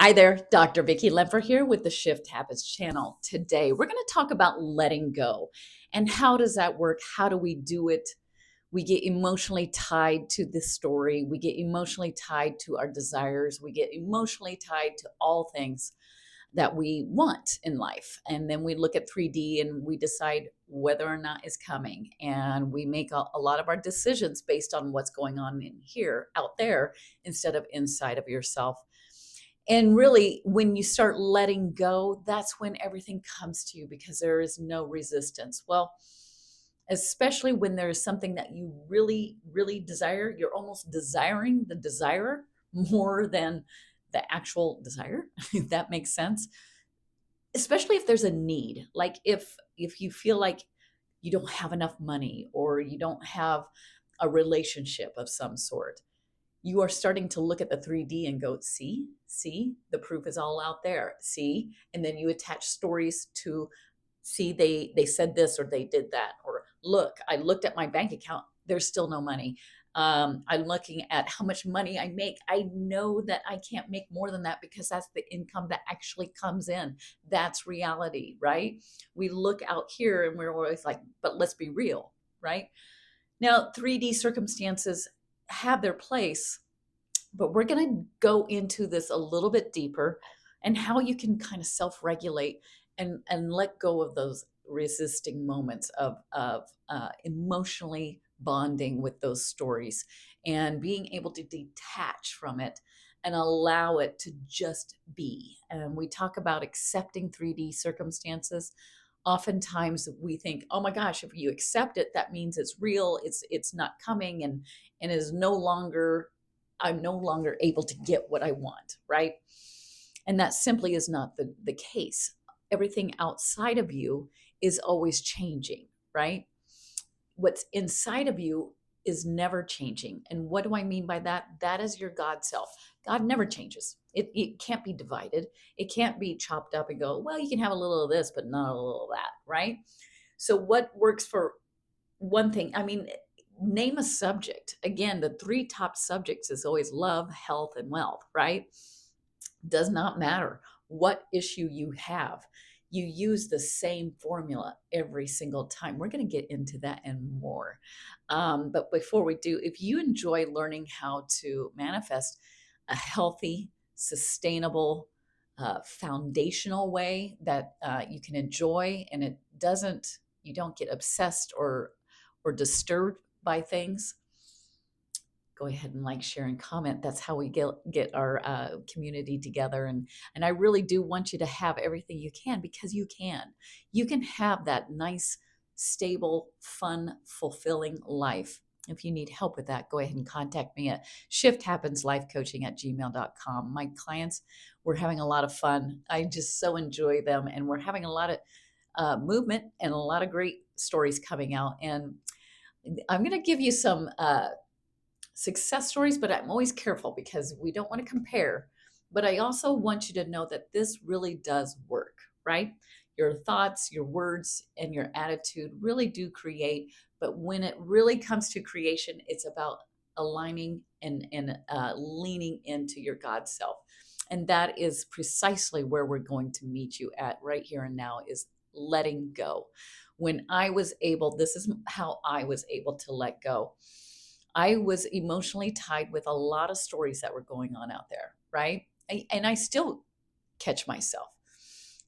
Hi there, Dr. Vicki Lemper here with the Shift Happens channel. Today, we're going to talk about letting go. And how does that work? How do we do it? We get emotionally tied to this story. We get emotionally tied to our desires. We get emotionally tied to all things that we want in life. And then we look at 3D and we decide whether or not it's coming. And we make a lot of our decisions based on what's going on in here, out there, instead of inside of yourself. And really, when you start letting go, that's when everything comes to you because there is no resistance. Well, especially when there is something that you really, really desire, you're almost desiring the desire more than the actual desire, if that makes sense. Especially if there's a need, like if you feel like you don't have enough money or you don't have a relationship of some sort, you are starting to look at the 3D and go, see, the proof is all out there. See, and then you attach stories to, see, they said this or they did that, or look, I looked at my bank account, there's still no money. I'm looking at how much money I make. I know that I can't make more than that because that's the income that actually comes in. That's reality, right? We look out here and we're always like, but let's be real, right? Now, 3D circumstances have their place, but we're going to go into this a little bit deeper and how you can kind of self-regulate and let go of those resisting moments of emotionally bonding with those stories and being able to detach from it and allow it to just be. And we talk about accepting 3D circumstances. Oftentimes we think, oh my gosh, if you accept it, that means it's real, it's not coming, and is no longer, I'm no longer able to get what I want, right? And that simply is not the case. Everything outside of you is always changing, right? What's inside of you is never changing. And what do I mean by that? That is your God self. God never changes. It can't be divided. It can't be chopped up and go, well, you can have a little of this, but not a little of that, right? So what works for one thing, I mean, name a subject. Again, the three top subjects is always love, health, and wealth, right? Does not matter what issue you have. You use the same formula every single time. We're going to get into that and more. But before we do, if you enjoy learning how to manifest a healthy, sustainable, foundational way that you can enjoy, and it doesn't, you don't get obsessed or disturbed by things, go ahead and like, share, and comment. That's how we get our community together. And I really do want you to have everything you can, because you can have that nice, stable, fun, fulfilling life. If you need help with that, go ahead and contact me at shifthappenslifecoaching@gmail.com. My clients, we're having a lot of fun. I just so enjoy them, and we're having a lot of movement and a lot of great stories coming out. And I'm going to give you some success stories, but I'm always careful because we don't want to compare. But I also want you to know that this really does work, right? Your thoughts, your words, and your attitude really do create. But when it really comes to creation, it's about aligning and leaning into your God self. And that is precisely where we're going to meet you at right here and now, is letting go. When I was able, this is how I was able to let go. I was emotionally tied with a lot of stories that were going on out there, right? And I still catch myself.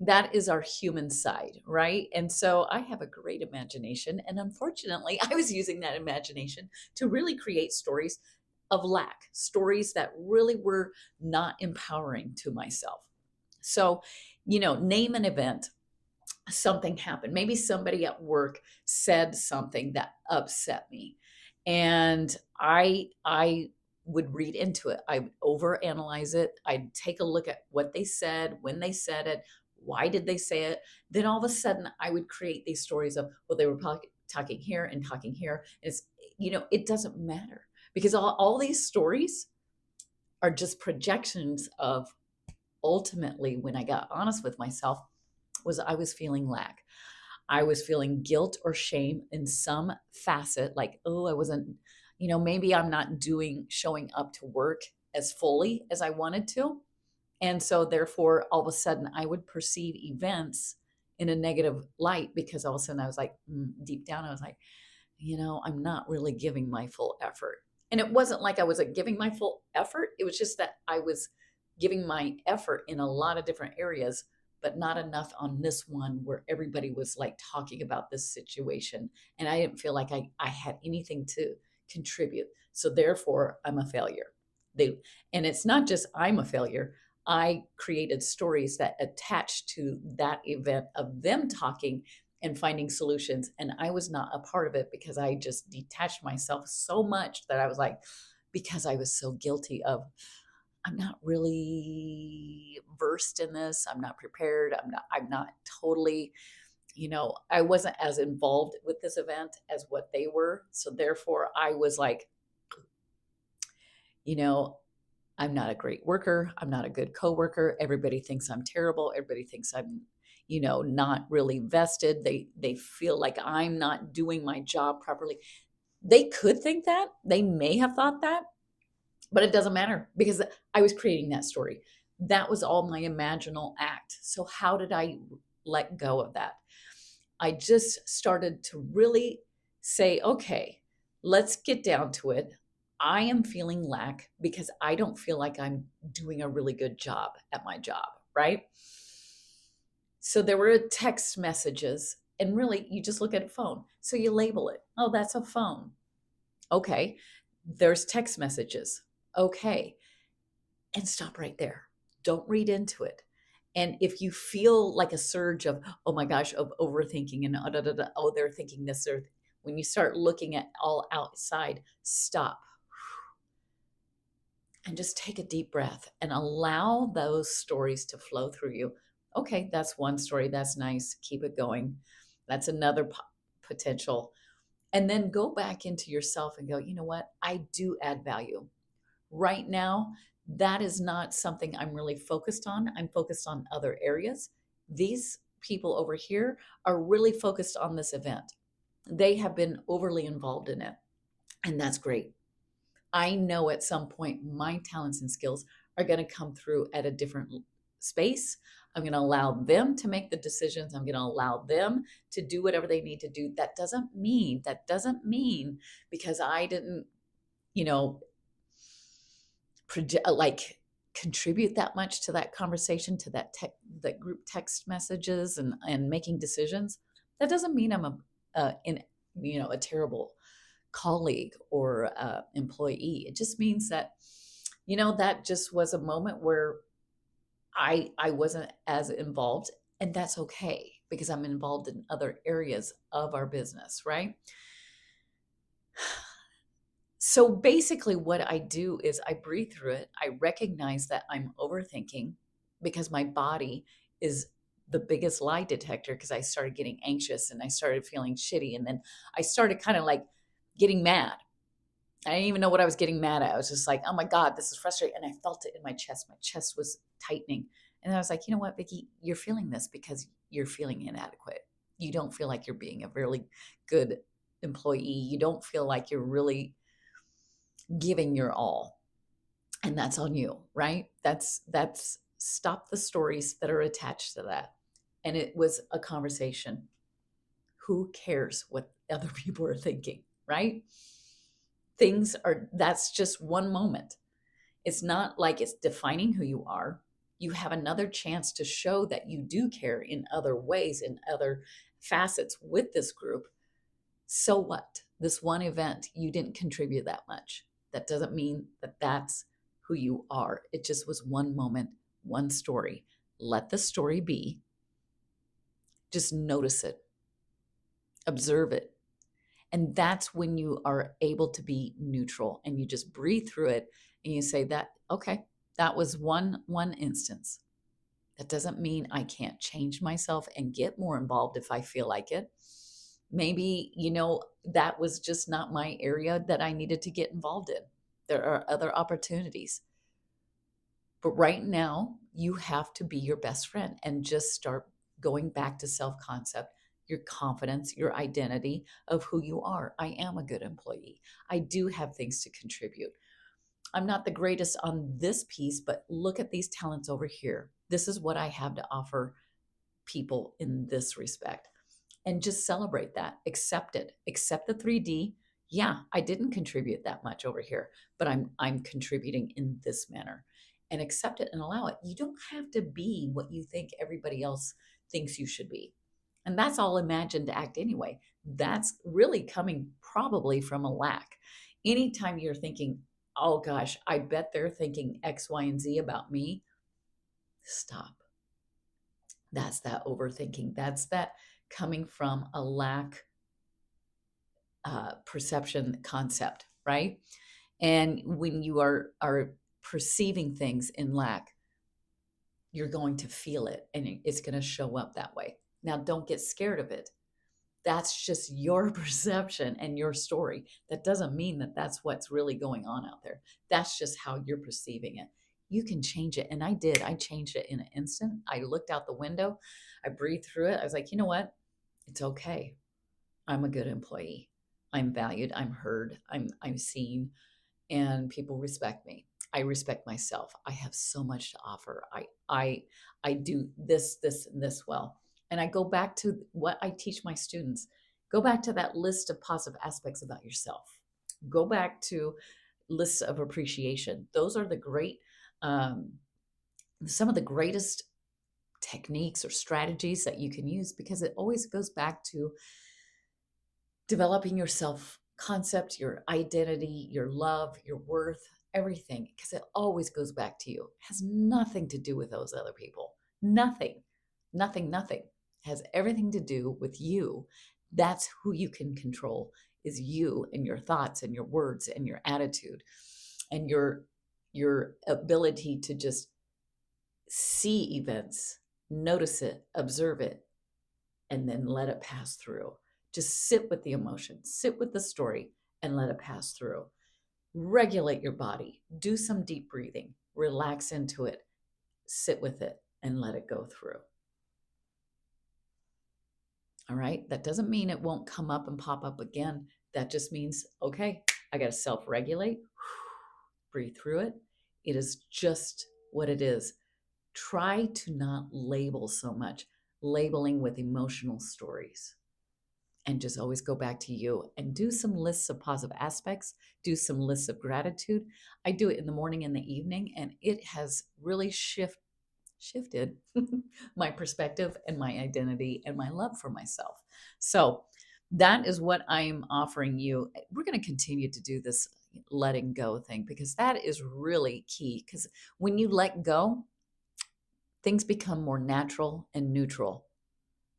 That is our human side, right? And so I have a great imagination. And unfortunately, I was using that imagination to really create stories of lack, stories that really were not empowering to myself. So, name an event. Something happened. Maybe somebody at work said something that upset me, and I would read into it. I would overanalyze it. I'd take a look at what they said, when they said it, why did they say it. Then all of a sudden, I would create these stories of, well, they were talking here and talking here. It's, it doesn't matter, because all these stories are just projections of, ultimately, when I got honest with myself, was I was feeling lack. I was feeling guilt or shame in some facet, like, oh, I wasn't, maybe I'm not showing up to work as fully as I wanted to. And so therefore, all of a sudden I would perceive events in a negative light because all of a sudden I was like, deep down, I was like, I'm not really giving my full effort. And it wasn't like I wasn't giving my full effort. It was just that I was giving my effort in a lot of different areas, but not enough on this one where everybody was like talking about this situation. And I didn't feel like I had anything to contribute. So therefore, I'm a failure. And it's not just I'm a failure. I created stories that attached to that event of them talking and finding solutions. And I was not a part of it because I just detached myself so much that I was like, because I was so guilty of, I'm not really versed in this. I'm not prepared. I'm not totally, I wasn't as involved with this event as what they were. So therefore I was like, you know, I'm not a great worker. I'm not a good coworker. Everybody thinks I'm terrible. Everybody thinks I'm, not really vested. They feel like I'm not doing my job properly. They could think that. They may have thought that, but it doesn't matter because I was creating that story. That was all my imaginal act. So how did I let go of that? I just started to really say, okay, let's get down to it. I am feeling lack because I don't feel like I'm doing a really good job at my job, right? So there were text messages, and really you just look at a phone. So you label it. Oh, that's a phone. Okay. There's text messages. Okay. And stop right there. Don't read into it. And if you feel like a surge of, oh my gosh, of overthinking and oh, they're thinking this, or when you start looking at all outside, stop and just take a deep breath and allow those stories to flow through you. Okay, that's one story. That's nice. Keep it going. That's another potential. And then go back into yourself and go, you know what? I do add value. Right now, that is not something I'm really focused on. I'm focused on other areas. These people over here are really focused on this event. They have been overly involved in it, and that's great. I know at some point my talents and skills are going to come through at a different space. I'm going to allow them to make the decisions. I'm going to allow them to do whatever they need to do. That doesn't mean because I didn't, you know, like contribute that much to that conversation, to that group text messages and making decisions. That doesn't mean I'm a terrible colleague or employee. It just means that, that just was a moment where I wasn't as involved, and that's okay because I'm involved in other areas of our business, right? So basically, what I do is I breathe through it. I recognize that I'm overthinking because my body is the biggest lie detector because I started getting anxious and I started feeling shitty. And then I started kind of like getting mad. I didn't even know what I was getting mad at. I was just like, oh my God, this is frustrating. And I felt it in my chest. My chest was tightening. And I was like, you know what, Vicki, you're feeling this because you're feeling inadequate. You don't feel like you're being a really good employee. You don't feel like you're really giving your all. And that's on you, right? That's stop the stories that are attached to that. And it was a conversation. Who cares what other people are thinking, right? That's just one moment. It's not like it's defining who you are. You have another chance to show that you do care in other ways, in other facets with this group. So what? This one event, you didn't contribute that much. That doesn't mean that that's who you are. It just was one moment, one story. Let the story be. Just notice it, observe it. And that's when you are able to be neutral and you just breathe through it and you say that, okay, that was one instance. That doesn't mean I can't change myself and get more involved if I feel like it. Maybe, that was just not my area that I needed to get involved in. There are other opportunities. But right now, you have to be your best friend and just start going back to self-concept, your confidence, your identity of who you are. I am a good employee. I do have things to contribute. I'm not the greatest on this piece, but look at these talents over here. This is what I have to offer people in this respect. And just celebrate that, accept it, accept the 3D. Yeah, I didn't contribute that much over here, but I'm contributing in this manner, and accept it and allow it. You don't have to be what you think everybody else thinks you should be. And that's all imagined act anyway. That's really coming probably from a lack. Anytime you're thinking, oh gosh, I bet they're thinking X, Y, and Z about me, stop. That's that overthinking. That's that coming from a lack perception concept, right? And when you are perceiving things in lack, you're going to feel it, and it's going to show up that way. Now, don't get scared of it. That's just your perception and your story. That doesn't mean that that's what's really going on out there. That's just how you're perceiving it. You can change it. And I did. I changed it in an instant. I looked out the window. I breathed through it. I was like, you know what? It's okay. I'm a good employee. I'm valued. I'm heard. I'm seen, and people respect me. I respect myself. I have so much to offer. I do this, and this well. And I go back to what I teach my students. Go back to that list of positive aspects about yourself. Go back to lists of appreciation. Those are the great, some of the greatest techniques or strategies that you can use, because it always goes back to developing your self concept, your identity, your love, your worth, everything, because it always goes back to you. It has nothing to do with those other people. Nothing, nothing. Has everything to do with you. That's who you can control, is you and your thoughts and your words and your attitude and your ability to just see events, notice it, observe it, and then let it pass through. Just sit with the emotion, sit with the story, and let it pass through. Regulate your body, do some deep breathing, relax into it, sit with it, and let it go through. All right. That doesn't mean it won't come up and pop up again. That just means, okay, I got to self regulate, breathe through it. It is just what it is. Try to not label so much, labeling with emotional stories. And just always go back to you and do some lists of positive aspects, do some lists of gratitude. I do it in the morning and the evening, and it has really shifted my perspective and my identity and my love for myself. So that is what I'm offering you. We're going to continue to do this letting go thing, because that is really key. Because when you let go, things become more natural and neutral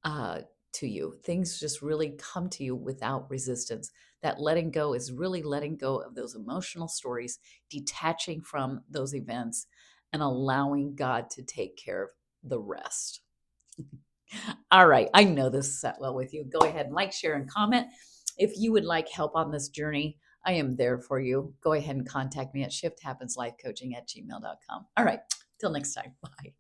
to you. Things just really come to you without resistance. That letting go is really letting go of those emotional stories, detaching from those events, and allowing God to take care of the rest. All right. I know this sat well with you. Go ahead and like, share, and comment. If you would like help on this journey, I am there for you. Go ahead and contact me at shifthappenslifecoaching@gmail.com. All right. Till next time. Bye.